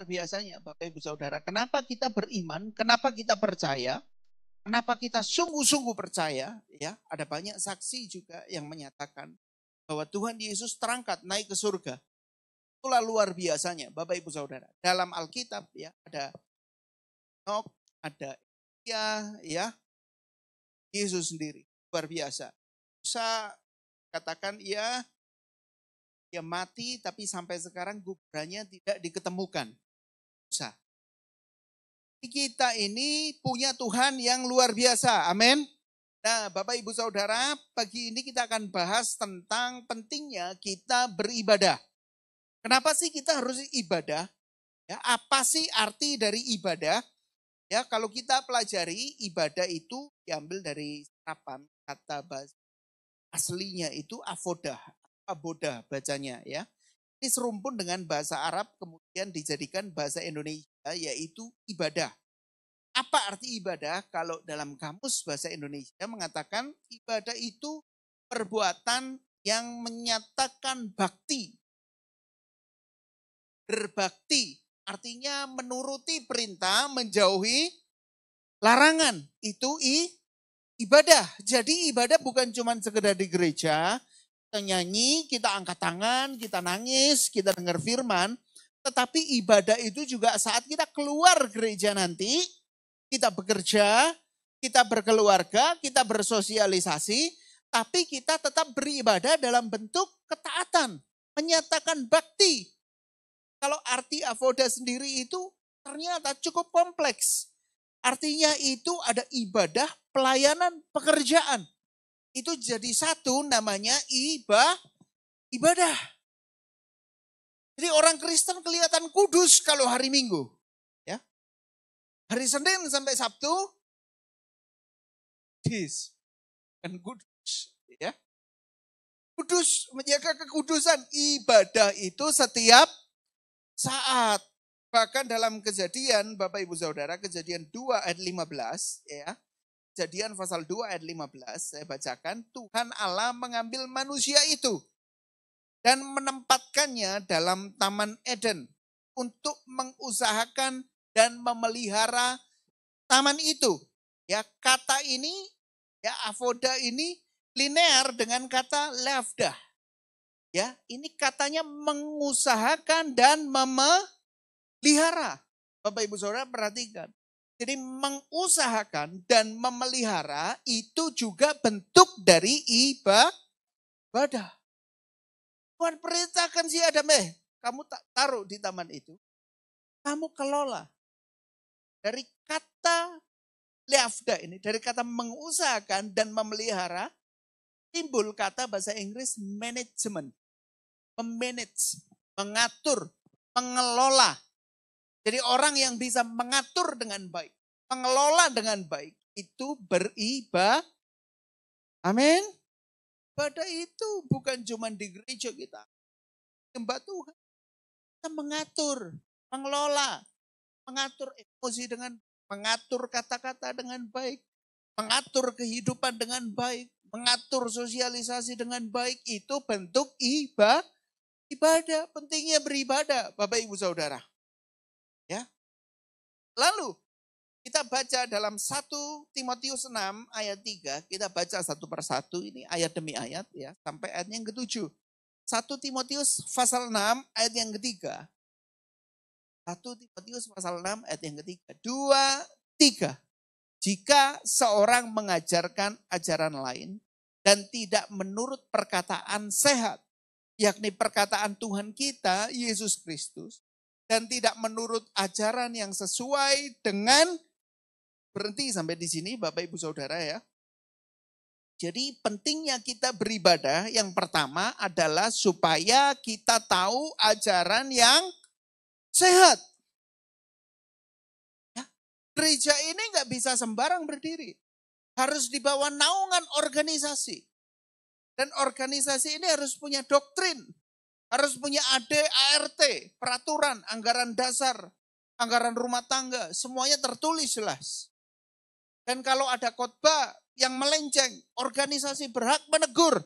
luar biasanya Bapak Ibu Saudara. Kenapa kita beriman? Kenapa kita percaya? Kenapa kita sungguh-sungguh percaya? Ya, ada banyak saksi juga yang menyatakan bahwa Tuhan Yesus terangkat naik ke surga. Itulah luar biasanya Bapak Ibu Saudara. Dalam Alkitab ya ada Enoch, ada ya Yesus sendiri. Luar biasa. Bisa katakan ya dia mati tapi sampai sekarang kuburannya tidak diketemukan. Bisa. Kita ini punya Tuhan yang luar biasa. Amin. Nah, Bapak Ibu Saudara, pagi ini kita akan bahas tentang pentingnya kita beribadah. Kenapa sih kita harus ibadah? Ya, apa sih arti dari ibadah? Ya, kalau kita pelajari ibadah itu diambil dari serapan kata bahasa aslinya itu abodah bacanya ya. Ini serumpun dengan bahasa Arab kemudian dijadikan bahasa Indonesia yaitu ibadah. Apa arti ibadah? Kalau dalam kamus bahasa Indonesia mengatakan ibadah itu perbuatan yang menyatakan bakti. Berbakti artinya menuruti perintah, menjauhi larangan. Itu ibadah. Jadi ibadah bukan cuma sekedar di gereja, kita nyanyi, kita angkat tangan, kita nangis, kita dengar firman. Tetapi ibadah itu juga saat kita keluar gereja nanti, kita bekerja, kita berkeluarga, kita bersosialisasi, tapi kita tetap beribadah dalam bentuk ketaatan, menyatakan bakti. Kalau arti avoda sendiri itu ternyata cukup kompleks. Artinya itu ada ibadah, pelayanan, pekerjaan. Itu jadi satu namanya ibadah. Jadi orang Kristen kelihatan kudus kalau hari Minggu. Ya. Hari Senin sampai Sabtu, dan kudus. Ya. Kudus, menjaga kekudusan. Ibadah itu setiap saat. Bahkan dalam Kejadian, Bapak Ibu Saudara, Kejadian 2 ayat 15, ya. Kejadian pasal 2 ayat 15, saya bacakan, Tuhan Allah mengambil manusia itu dan menempatkannya dalam Taman Eden untuk mengusahakan dan memelihara taman itu. Ya, kata ini, ya avoda ini linear dengan kata lafdah. Ya, ini katanya mengusahakan dan memelihara. Bapak Ibu Saudara perhatikan. Jadi mengusahakan dan memelihara itu juga bentuk dari ibadah. Tuhan perintahkan si Adam, kamu tak taruh di taman itu. Kamu kelola. Dari kata lafda ini, dari kata mengusahakan dan memelihara, timbul kata bahasa Inggris management. Memanage, mengatur, mengelola. Jadi orang yang bisa mengatur dengan baik, mengelola dengan baik, itu beribadah. Amin. Ibadah itu bukan cuma di gereja kita. Nyembah Tuhan. Kita mengatur, mengelola, mengatur emosi dengan, mengatur kata-kata dengan baik, mengatur kehidupan dengan baik, mengatur sosialisasi dengan baik, itu bentuk ibadah. Pentingnya beribadah, Bapak Ibu Saudara. Ya. Lalu kita baca dalam 1 Timotius 6 ayat 3, kita baca satu persatu ini ayat demi ayat ya, sampai ayat yang ke-7. 1 Timotius pasal 6 ayat yang ketiga. 1 Timotius pasal 6 ayat yang ketiga. 2, 3. Jika seorang mengajarkan ajaran lain dan tidak menurut perkataan sehat, yakni perkataan Tuhan kita, Yesus Kristus, dan tidak menurut ajaran yang sesuai dengan, berhenti sampai di sini Bapak Ibu Saudara ya. Jadi pentingnya kita beribadah yang pertama adalah supaya kita tahu ajaran yang sehat. Ya, gereja ini nggak bisa sembarang berdiri. Harus di bawah naungan organisasi. Dan organisasi ini harus punya doktrin. Harus punya ART, peraturan, anggaran dasar, anggaran rumah tangga. Semuanya tertulis jelas. Dan kalau ada khotbah yang melenceng, organisasi berhak menegur.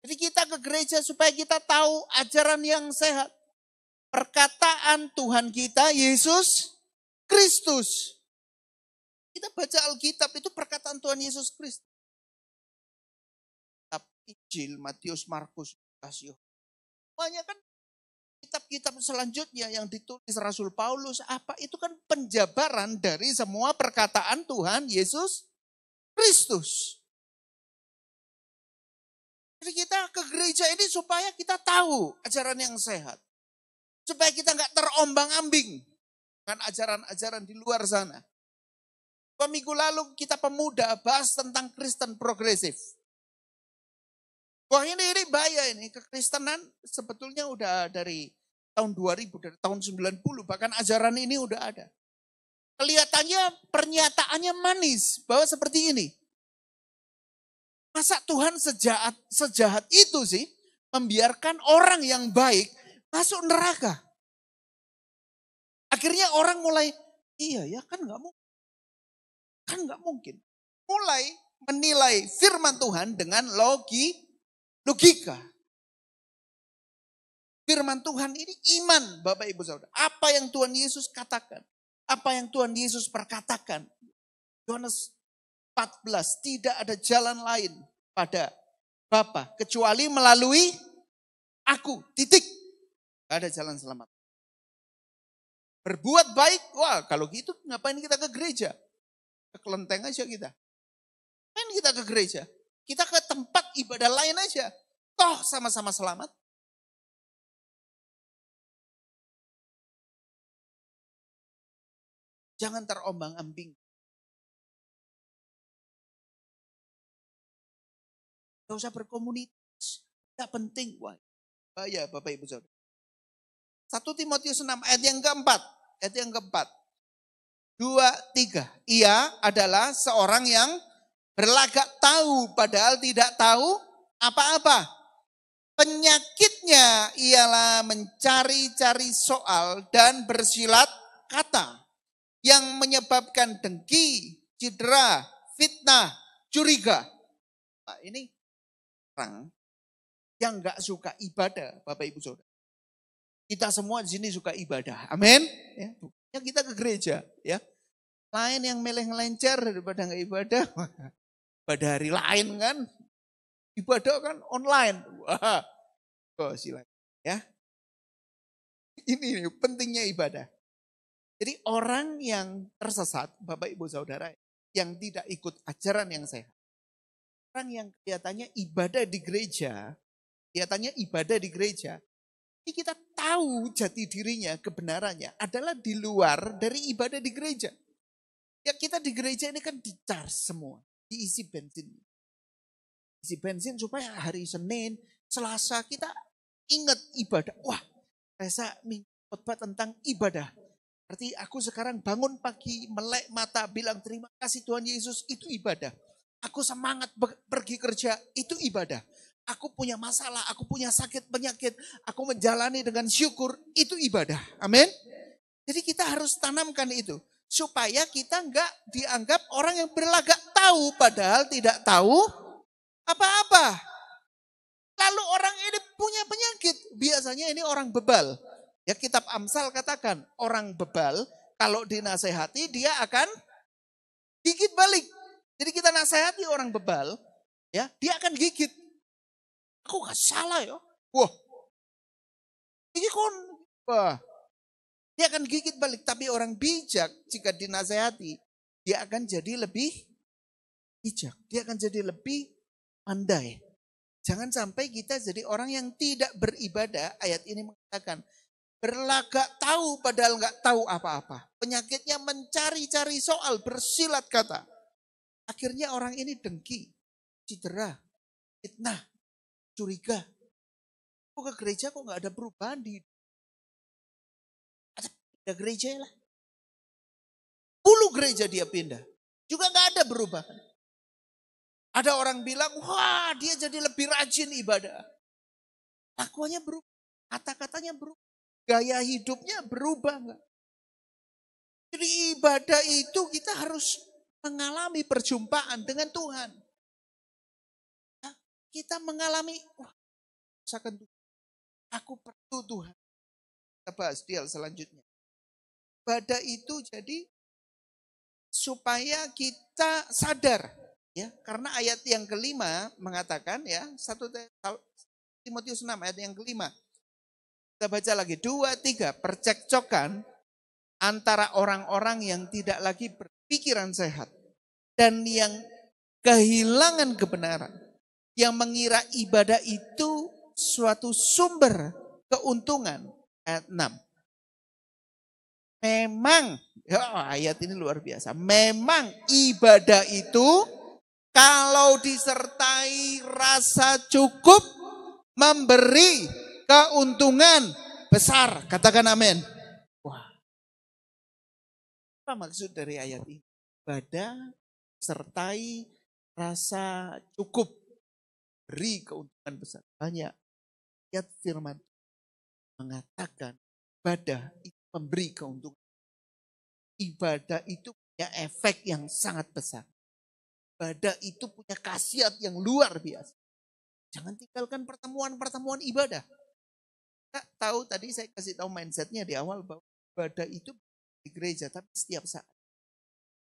Jadi kita ke gereja supaya kita tahu ajaran yang sehat. perkataan Tuhan kita Yesus Kristus. Kita baca Alkitab itu perkataan Tuhan Yesus Kristus. Injil, Matius, Markus, Lukas, Yohanes. Semuanya kan kitab-kitab selanjutnya yang ditulis Rasul Paulus, apa itu kan penjabaran dari semua perkataan Tuhan Yesus Kristus. Jadi kita ke gereja ini supaya kita tahu ajaran yang sehat. Supaya kita nggak terombang-ambing dengan ajaran-ajaran di luar sana. Minggu lalu kita pemuda bahas tentang Kristen progresif. Wah ini bahaya ini, kekristenan sebetulnya udah dari tahun 2000, dari tahun 90, bahkan ajaran ini udah ada. Kelihatannya pernyataannya manis, bahwa seperti ini. Masa Tuhan sejahat itu sih, membiarkan orang yang baik masuk neraka. Akhirnya orang mulai, iya ya kan gak mungkin. Kan gak mungkin. Mulai menilai firman Tuhan dengan logika. Firman Tuhan ini iman Bapak Ibu Saudara. Apa yang Tuhan Yesus katakan. Apa yang Tuhan Yesus perkatakan. Yohanes 14. Tidak ada jalan lain pada Bapa. Kecuali melalui aku. Titik. Tidak ada jalan selamat. Berbuat baik. Wah kalau gitu ngapain kita ke gereja. Ke kelenteng aja kita. Ngapain kita ke gereja. Kita ke tempat ibadah lain aja. Toh sama-sama selamat. Jangan terombang-ambing. Gak usah berkomunitas. Gak penting. Wah, bahaya Bapak Ibu Saudara. 1 Timotius 6 ayat yang keempat. Ayat yang keempat. 2, 3. Ia adalah seorang yang berlagak tahu padahal tidak tahu apa-apa. Penyakitnya ialah mencari-cari soal dan bersilat kata yang menyebabkan dengki, cedera, fitnah, curiga. Nah, ini orang yang gak suka ibadah, Bapak Ibu Saudara. Kita semua di sini suka ibadah. Amin. Ya, kita ke gereja, ya. Lain yang melencer daripada nggak ibadah. Pada hari lain kan, ibadah kan online. Wah, silakan ya. Ini pentingnya ibadah. Jadi orang yang tersesat, Bapak Ibu Saudara, yang tidak ikut ajaran yang sehat. Orang yang kelihatannya ibadah di gereja, ini kita tahu jati dirinya, kebenarannya adalah di luar dari ibadah di gereja. Ya kita di gereja ini kan di-charge semua, diisi bensin. Isi bensin supaya hari Senin, Selasa kita ingat ibadah. Wah, Reza khotbah tentang ibadah. Berarti aku sekarang bangun pagi, melek mata, bilang terima kasih Tuhan Yesus, itu ibadah. Aku semangat pergi kerja, itu ibadah. Aku punya masalah, aku punya sakit penyakit, aku menjalani dengan syukur, itu ibadah. Amin. Jadi kita harus tanamkan itu. Supaya kita enggak dianggap orang yang berlagak tahu padahal tidak tahu apa-apa. Lalu orang ini punya penyakit. Biasanya ini orang bebal. Ya kitab Amsal katakan orang bebal kalau dinasehati dia akan gigit balik. Jadi kita nasehati orang bebal, ya dia akan gigit. Aku gak salah ya. Wah, ini kon. Wah, dia akan gigit balik. Tapi orang bijak jika dinasehati, dia akan jadi lebih bijak. Dia akan jadi lebih pandai. Jangan sampai kita jadi orang yang tidak beribadah. Ayat ini mengatakan, berlagak tahu padahal gak tahu apa-apa. Penyakitnya mencari-cari soal, bersilat kata. Akhirnya orang ini dengki, cedera, fitnah, curiga. Kok ke gereja kok gak ada perubahan di ada gereja lah. 10 gereja dia pindah. Juga gak ada perubahan. Ada orang bilang, wah dia jadi lebih rajin ibadah. Lakuannya berubah. Kata-katanya berubah. Gaya hidupnya berubah enggak? Jadi ibadah itu kita harus mengalami perjumpaan dengan Tuhan. Nah, kita mengalami, wah rasakan Tuhan. Aku perlu Tuhan. kita bahas di hal selanjutnya. Ibadah itu jadi supaya kita sadar, ya, karena ayat yang kelima mengatakan, ya, 1 Timotius 6 ayat yang kelima. Kita baca lagi, 2, 3, percekcokan antara orang-orang yang tidak lagi berpikiran sehat dan yang kehilangan kebenaran, yang mengira ibadah itu suatu sumber keuntungan. Ayat 6. Memang, ya, ayat ini luar biasa. Memang ibadah itu kalau disertai rasa cukup memberi keuntungan besar. Katakan amin. Wah, apa maksud dari ayat ini? Ibadah sertai rasa cukup, beri keuntungan besar. Banyak ayat firman mengatakan ibadah itu memberi keuntungan. Ibadah itu punya efek yang sangat besar. Ibadah itu punya khasiat yang luar biasa. Jangan tinggalkan pertemuan-pertemuan ibadah. Kita tahu tadi saya kasih tahu mindsetnya di awal bahwa ibadah itu di gereja tapi setiap saat.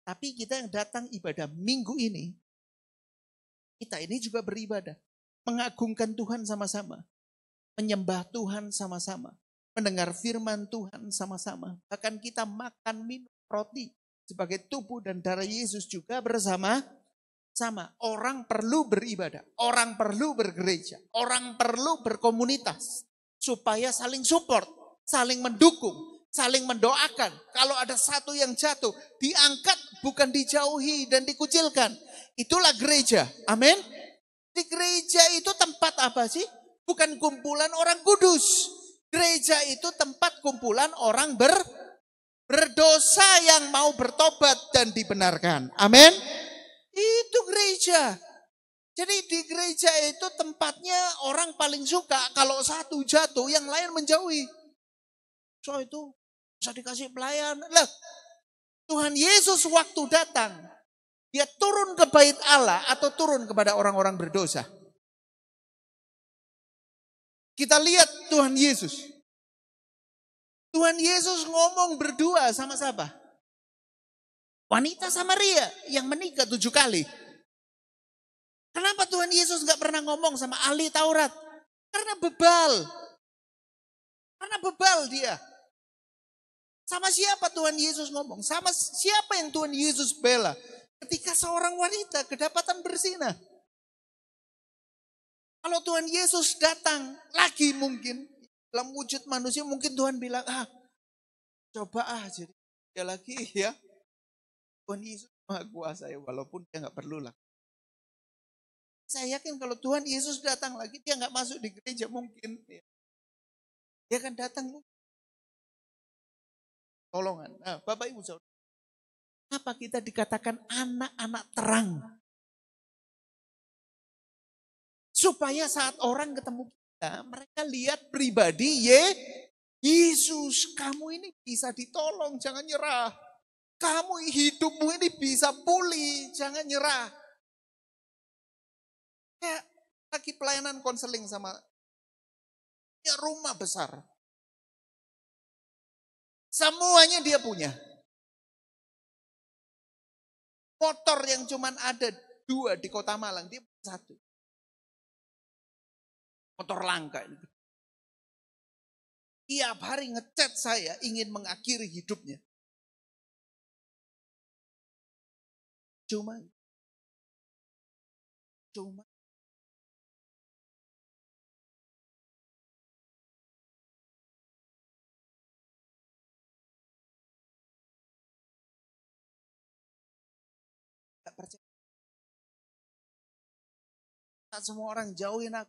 Tapi kita yang datang ibadah minggu ini, kita ini juga beribadah. Mengagungkan Tuhan sama-sama. Menyembah Tuhan sama-sama. Mendengar firman Tuhan sama-sama. Bahkan kita makan minum roti sebagai tubuh dan darah Yesus juga bersama-sama. Orang perlu beribadah. Orang perlu bergereja. Orang perlu berkomunitas. Supaya saling support. Saling mendukung. Saling mendoakan. Kalau ada satu yang jatuh, diangkat bukan dijauhi dan dikucilkan. Itulah gereja. Amin. Di gereja itu tempat apa sih? Bukan kumpulan orang kudus. Gereja itu tempat kumpulan orang berdosa yang mau bertobat dan dibenarkan. Amin. Itu gereja. Jadi di gereja itu tempatnya orang paling suka kalau satu jatuh, yang lain menjauhi. So itu bisa dikasih pelayan. Lah, Tuhan Yesus waktu datang, dia turun ke bait Allah atau turun kepada orang-orang berdosa. Kita lihat Tuhan Yesus. Tuhan Yesus ngomong berdua sama siapa? Wanita Samaria yang menikah 7 kali. Kenapa Tuhan Yesus gak pernah ngomong sama ahli Taurat? Karena bebal. Karena bebal dia. Sama siapa Tuhan Yesus ngomong? Sama siapa yang Tuhan Yesus bela? Ketika seorang wanita kedapatan berzinah. Kalau Tuhan Yesus datang lagi mungkin dalam wujud manusia, mungkin Tuhan bilang, coba jadi dia lagi ya. Tuhan Yesus Maha Kuasa ya, walaupun dia gak perlu lah. Saya yakin kalau Tuhan Yesus datang lagi, dia gak masuk di gereja mungkin. Ya. Dia akan datang tolongan. Nah, Bapak Ibu Saudara, kenapa kita dikatakan anak-anak terang? Supaya saat orang ketemu kita, mereka lihat pribadi Yesus. Kamu ini bisa ditolong, jangan nyerah. Kamu hidupmu ini bisa pulih, jangan nyerah. Kayak lagi pelayanan konseling sama rumah besar. Semuanya dia punya. Motor yang cuman ada 2 di Kota Malang, dia punya 1. Motor langka ini. Tiap hari ngechat saya ingin mengakhiri hidupnya. Cuma gak percaya. Nah, semua orang jauhin aku.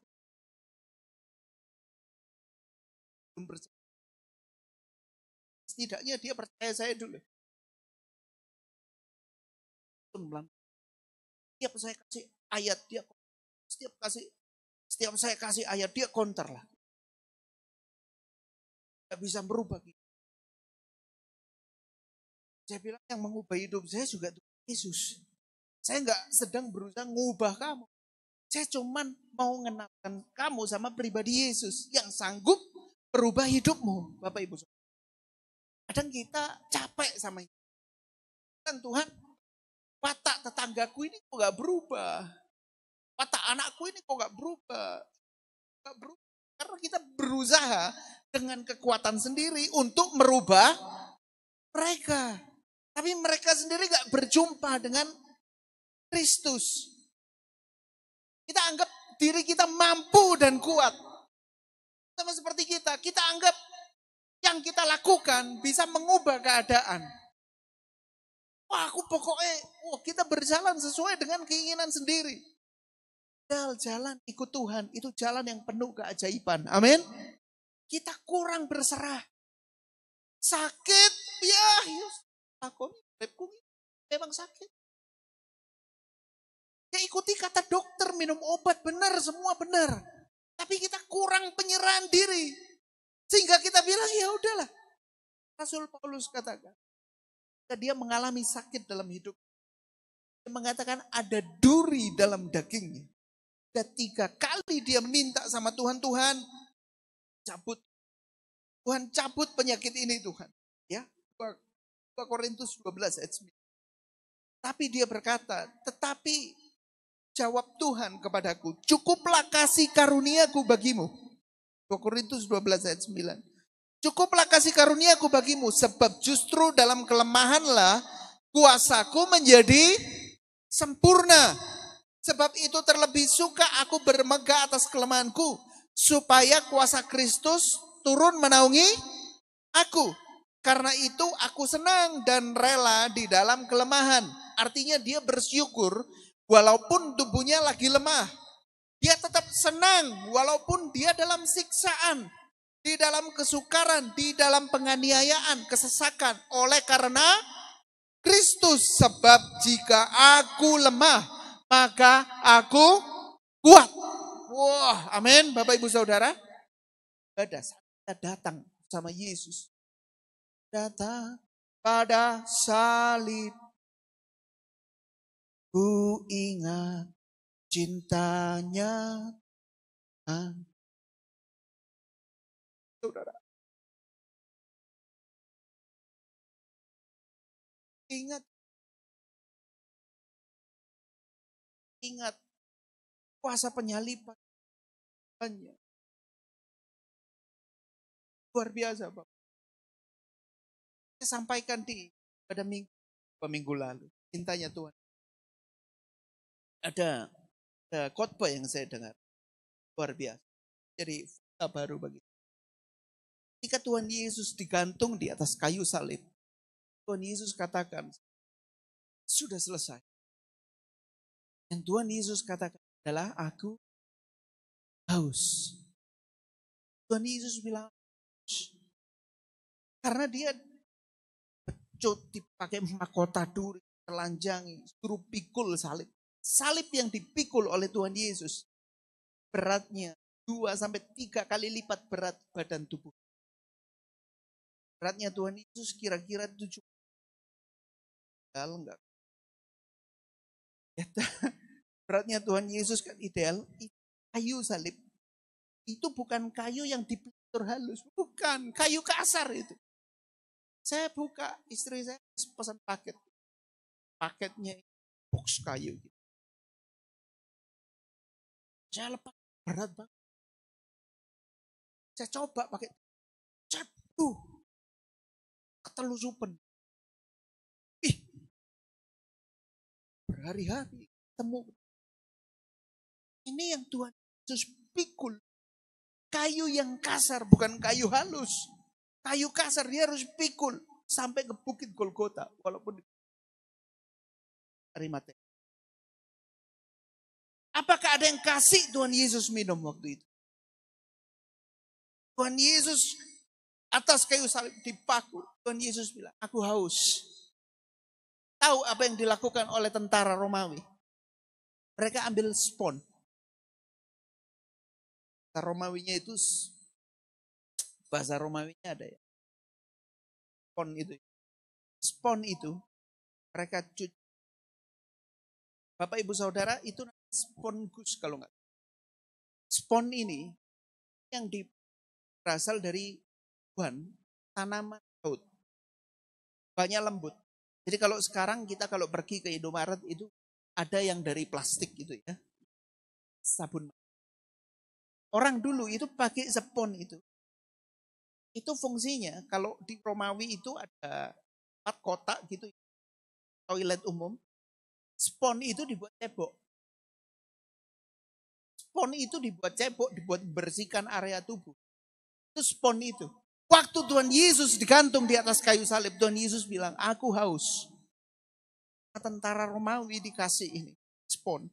Setidaknya dia percaya saya dulu. Setiap saya kasih ayat dia, setiap saya kasih ayat dia counter lah. Gak bisa berubah gitu. Saya bilang yang mengubah hidup saya juga Tuhan Yesus. Saya gak sedang berusaha mengubah kamu. Saya cuman mau mengenalkan kamu sama pribadi Yesus yang sanggup merubah hidupmu, Bapak Ibu. Kadang kita capek sama itu. Dan Tuhan, watak tetanggaku ini kok gak berubah. Watak anakku ini kok gak berubah. Gak berubah. Karena kita berusaha dengan kekuatan sendiri untuk merubah mereka. Tapi mereka sendiri gak berjumpa dengan Kristus. Kita anggap diri kita mampu dan kuat. Sama seperti kita anggap yang kita lakukan bisa mengubah keadaan. Wah, aku pokoknya, kita berjalan sesuai dengan keinginan sendiri. Jalan ikut Tuhan, itu jalan yang penuh keajaiban. Amin. Kita kurang berserah. Sakit, ya, aku memang sakit. Ya ikuti kata dokter, minum obat, benar, semua benar. Tapi kita kurang penyerahan diri. Sehingga kita bilang, ya udahlah. Rasul Paulus katakan, dia mengalami sakit dalam hidup. Dia mengatakan ada duri dalam dagingnya. Dan 3 kali dia minta sama Tuhan, Tuhan cabut. Tuhan cabut penyakit ini Tuhan. Ya, 2 Korintus 12 ayat 9. Tapi dia berkata, tetapi jawab Tuhan kepadaku, cukuplah kasih karuniaku bagimu. 2 Korintus 12 ayat 9. Cukuplah kasih karuniaku bagimu, sebab justru dalam kelemahanlah kuasaku menjadi sempurna. Sebab itu terlebih suka aku bermegah atas kelemahanku, supaya kuasa Kristus turun menaungi aku. Karena itu aku senang dan rela di dalam kelemahan. Artinya dia bersyukur walaupun tubuhnya lagi lemah. Dia tetap senang walaupun dia dalam siksaan. Di dalam kesukaran, di dalam penganiayaan, kesesakan. Oleh karena Kristus, sebab jika aku lemah, maka aku kuat. Wah, amin Bapak Ibu Saudara. Pada saat kita datang sama Yesus. Datang pada salib. Ku ingat cintanya. Saudara. Ingat kuasa penyaliban. Luar biasa, Bapak. Saya sampaikan pada minggu lalu. Cintanya Tuhan. Ada khotbah yang saya dengar. Luar biasa. Jadi fakta baru bagi. Ketika Tuhan Yesus digantung di atas kayu salib. Tuhan Yesus katakan, sudah selesai. Yang Tuhan Yesus katakan adalah aku haus. Tuhan Yesus bilang haus. Karena dia pecut, dipakai mahkota duri, telanjangi, suruh pikul salib. Salib yang dipikul oleh Tuhan Yesus beratnya 2-3 kali lipat berat badan tubuh. Beratnya Tuhan Yesus kira-kira 7. Enggak. Beratnya Tuhan Yesus kan ideal. Kayu salib. Itu bukan kayu yang dipelitur halus. Bukan. Kayu kasar itu. Saya buka. Istri saya pesan paket. Paketnya box kayu. Saya lepas. Berat banget. Saya coba pakai. Ketelusupan. Berhari-hari temu. Ini yang Tuhan Yesus pikul. Kayu yang kasar, bukan kayu halus. Kayu kasar dia harus pikul sampai ke bukit Golgota. Walaupun Arimatea. Apakah ada yang kasih Tuhan Yesus minum waktu itu? Tuhan Yesus atas kayu salib dipaku. Tuhan Yesus bilang, aku haus. Tahu apa yang dilakukan oleh tentara Romawi? Mereka ambil spon. Romawinya itu, bahasa Romawinya ada ya. Spon itu mereka cuci. Bapak Ibu Saudara itu spon gus kalau enggak. Spon ini yang berasal dari Tuhan, tanaman laut. Banyak lembut. Jadi kalau sekarang kita kalau pergi ke Indomaret itu ada yang dari plastik gitu ya. Sabun. Orang dulu itu pakai spons itu. Itu fungsinya kalau di Romawi itu ada 4 kotak gitu. Toilet umum. Spons itu dibuat cebok. Spons itu dibuat cebok, dibuat bersihkan area tubuh. Itu spons itu. Waktu Tuhan Yesus digantung di atas kayu salib, Tuhan Yesus bilang, aku haus. Tentara Romawi dikasih ini, spons.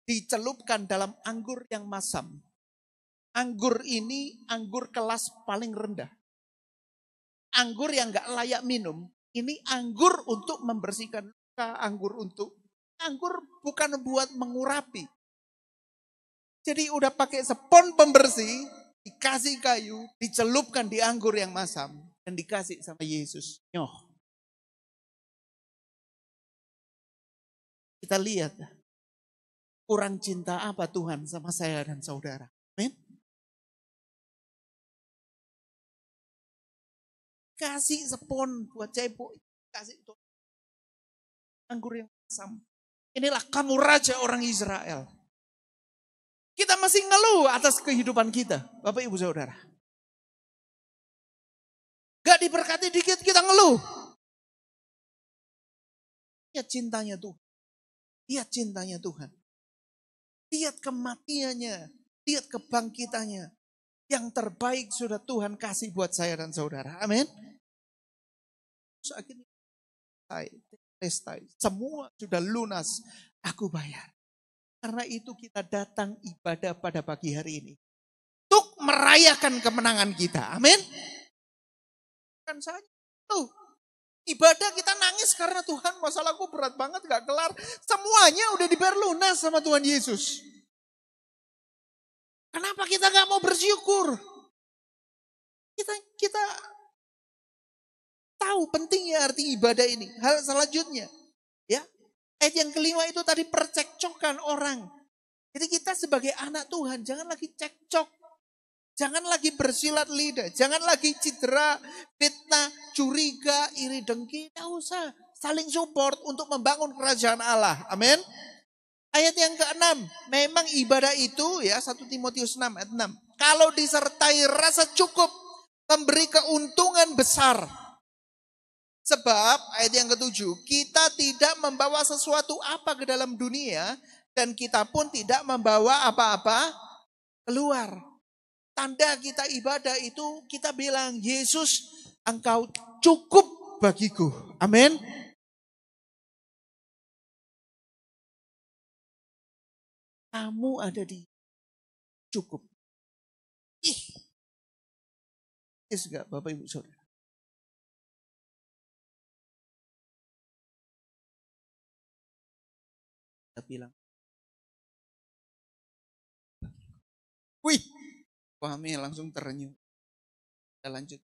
Dicelupkan dalam anggur yang masam. Anggur ini anggur kelas paling rendah. Anggur yang gak layak minum. Ini anggur untuk membersihkan luka, anggur bukan buat mengurapi. Jadi udah pakai spons pembersih, dikasih kayu, dicelupkan di anggur yang masam, dan dikasih sama Yesus. Nyoh. Kita lihat, kurang cinta apa Tuhan sama saya dan saudara. Amin. Kasih spons buat cebok, kasih anggur yang masam. Inilah kamu raja orang Israel. Kita masih ngeluh atas kehidupan kita, Bapak Ibu Saudara. Gak diberkati dikit kita ngeluh. Lihat cintanya Tuhan. Lihat cintanya Tuhan. Lihat kematiannya. Lihat kebangkitannya. Yang terbaik sudah Tuhan kasih buat saya dan saudara. Amin. Akhirnya semua sudah lunas. Aku bayar. Karena itu kita datang ibadah pada pagi hari ini. Untuk merayakan kemenangan kita. Amin. Kan saja. Tuh. Ibadah kita nangis karena Tuhan masalahku berat banget gak kelar. Semuanya udah dibayar lunas sama Tuhan Yesus. Kenapa kita gak mau bersyukur? Kita tahu pentingnya arti ibadah ini. Hal selanjutnya. Ya, ayat yang kelima itu tadi percekcokan orang. Jadi kita sebagai anak Tuhan jangan lagi cekcok. Jangan lagi bersilat lidah. Jangan lagi cedera, fitnah, curiga, iri dengki. Tidak usah. Saling support untuk membangun kerajaan Allah. Amin. Ayat yang ke-6. Memang ibadah itu ya 1 Timotius 6 ayat 6. Kalau disertai rasa cukup. Memberi keuntungan besar. Sebab ayat yang ke-7. Kita tidak membawa sesuatu apa ke dalam dunia. Dan kita pun tidak membawa apa-apa keluar. Tanda kita ibadah itu kita bilang, Yesus engkau cukup bagiku. Amin. Kamu ada di cukup. Yes, enggak Bapak Ibu Saudara. Kita bilang, wih, kami langsung terenyuh. Kita lanjut.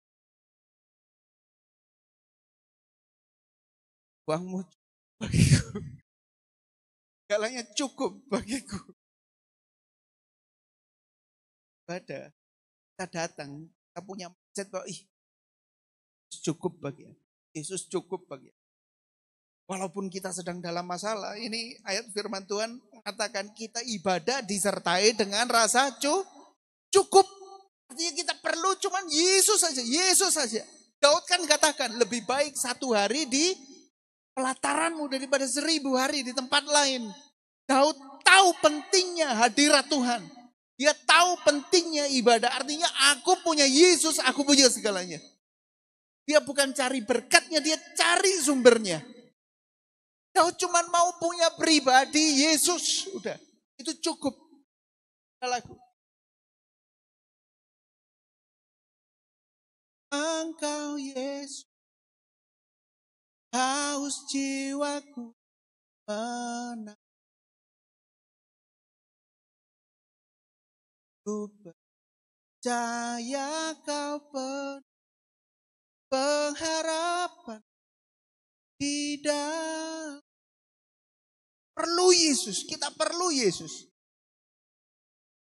Uangmu bagiku. Segalanya cukup bagiku. Ibadah, kita datang, kita punya mindset bahwa cukup bagi aku. Yesus cukup bagi aku. Walaupun kita sedang dalam masalah, ini ayat firman Tuhan mengatakan kita ibadah disertai dengan rasa cukup. Artinya kita perlu cuman Yesus saja, Yesus saja. Daud kan katakan lebih baik 1 hari di pelataranmu daripada 1000 hari di tempat lain. Daud tahu pentingnya hadirat Tuhan. Dia tahu pentingnya ibadah. Artinya aku punya Yesus, aku punya segalanya. Dia bukan cari berkatnya, dia cari sumbernya. Daud cuma mau punya pribadi Yesus. Udah, itu cukup. Lagu. Engkau Yesus, haus jiwaku menang. Ku percaya kau pengharapan tidak. Perlu Yesus, kita perlu Yesus.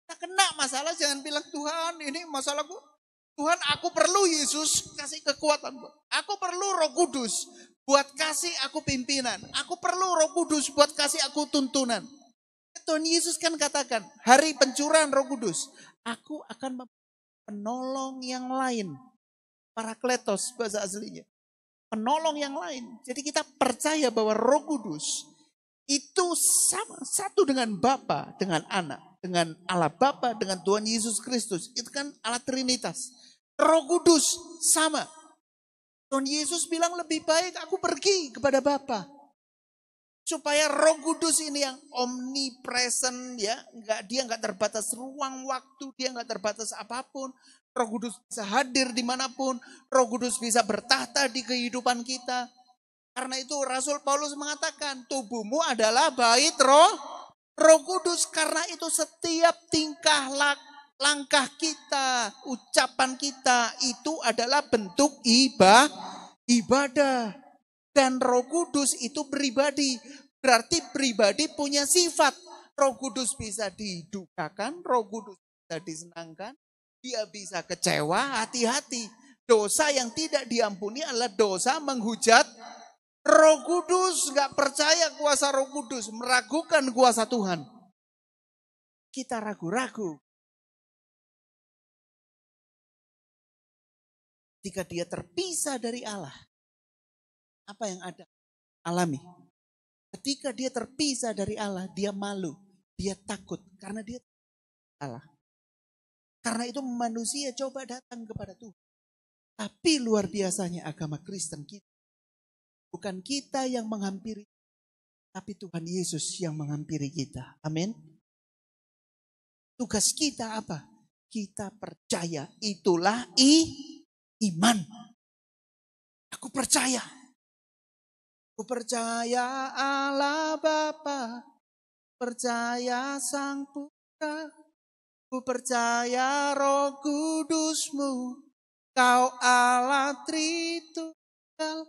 Kita kena masalah jangan bilang Tuhan ini masalahku Tuhan, aku perlu Yesus kasih kekuatan. Aku perlu Roh Kudus buat kasih aku pimpinan. Aku perlu Roh Kudus buat kasih aku tuntunan. Tuhan Yesus kan katakan, hari pencurahan Roh Kudus, aku akan penolong yang lain. Parakletos bahasa aslinya. Penolong yang lain. Jadi kita percaya bahwa Roh Kudus itu sama, satu dengan Bapa, dengan Anak, dengan Allah Bapa, dengan Tuhan Yesus Kristus. Itu kan Allah Trinitas. Roh Kudus sama. Tuhan Yesus bilang lebih baik aku pergi kepada Bapa. Supaya Roh Kudus ini yang omnipresent ya, dia nggak terbatas ruang waktu, dia nggak terbatas apapun. Roh Kudus bisa hadir dimanapun, Roh Kudus bisa bertahta di kehidupan kita. Karena itu Rasul Paulus mengatakan tubuhmu adalah bait Roh Kudus. Karena itu setiap tingkah langkah kita, ucapan kita itu adalah bentuk ibadah. Dan Roh Kudus itu pribadi. Berarti pribadi punya sifat. Roh Kudus bisa didukakan, Roh Kudus bisa disenangkan. Dia bisa kecewa, hati-hati. Dosa yang tidak diampuni adalah dosa menghujat Roh Kudus. Gak percaya kuasa Roh Kudus, meragukan kuasa Tuhan. Kita ragu-ragu. Jika dia terpisah dari Allah, apa yang ada? Alami. Ketika dia terpisah dari Allah, dia malu, dia takut karena dia Allah. Karena itu manusia coba datang kepada Tuhan. Tapi luar biasanya agama Kristen kita. Bukan kita yang menghampiri, tapi Tuhan Yesus yang menghampiri kita. Amin. Tugas kita apa? Kita percaya, itulah iman. Aku percaya. Aku percaya Allah Bapa, percaya Sang Putra, ku percaya Roh Kudus-Mu, Kau Allah Tritunggal,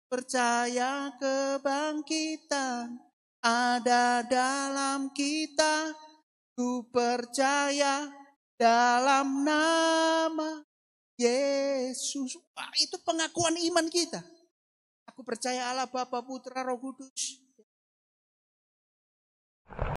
percaya kebangkitan ada dalam kita, ku percaya dalam nama Yesus. Wah, itu pengakuan iman kita. Aku percaya Allah Bapa, Putra, Roh Kudus.